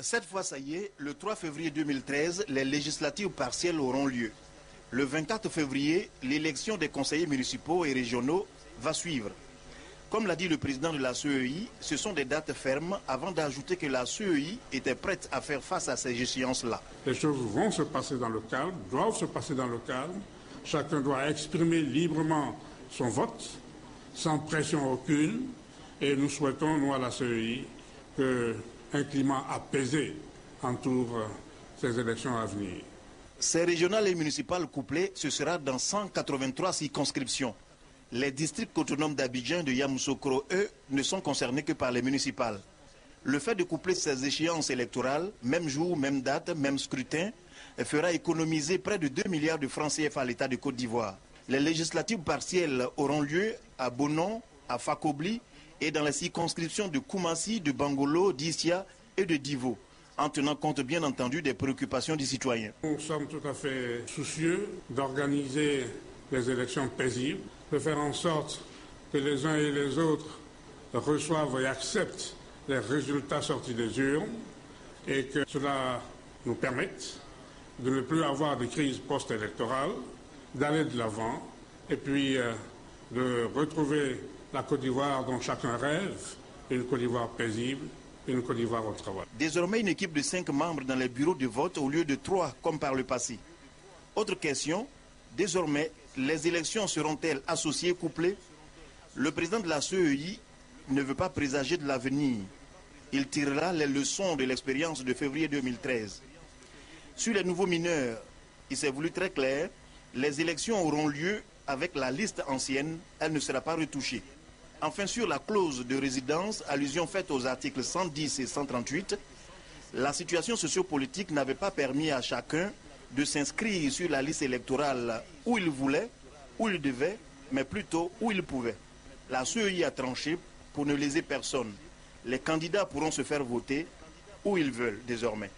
Cette fois, ça y est, le 3 février 2013, les législatives partielles auront lieu. Le 24 février, l'élection des conseillers municipaux et régionaux va suivre. Comme l'a dit le président de la CEI, ce sont des dates fermes avant d'ajouter que la CEI était prête à faire face à ces échéances-là. Les choses vont se passer dans le calme, doivent se passer dans le calme. Chacun doit exprimer librement son vote, sans pression aucune. Et nous souhaitons, nous à la CEI, qu'un climat apaisé entoure ces élections à venir. Ces régionales et municipales couplées, ce sera dans 183 circonscriptions. Les districts autonomes d'Abidjan et de Yamoussoukro, eux, ne sont concernés que par les municipales. Le fait de coupler ces échéances électorales, même jour, même date, même scrutin, fera économiser près de 2 milliards de francs CFA à l'État de Côte d'Ivoire. Les législatives partielles auront lieu à Bonon, à Fakobli et dans les circonscriptions de Koumassi, de Bangolo, d'Issia et de Divo, en tenant compte bien entendu des préoccupations des citoyens. Nous sommes tout à fait soucieux d'organiser les élections paisibles, de faire en sorte que les uns et les autres reçoivent et acceptent les résultats sortis des urnes et que cela nous permette de ne plus avoir de crise post-électorale, d'aller de l'avant et puis de retrouver la Côte d'Ivoire dont chacun rêve, une Côte d'Ivoire paisible, une Côte d'Ivoire au travail. Désormais, une équipe de 5 membres dans les bureaux de vote au lieu de 3 comme par le passé. Autre question, désormais, les élections seront-elles associées, couplées? Le président de la CEI ne veut pas présager de l'avenir. Il tirera les leçons de l'expérience de février 2013. Sur les nouveaux mineurs, il s'est voulu très clair, les élections auront lieu avec la liste ancienne, elle ne sera pas retouchée. Enfin, sur la clause de résidence, allusion faite aux articles 110 et 138, la situation sociopolitique n'avait pas permis à chacun de s'inscrire sur la liste électorale où il voulait, où il devait, mais plutôt où il pouvait. La CEI a tranché pour ne léser personne. Les candidats pourront se faire voter où ils veulent désormais.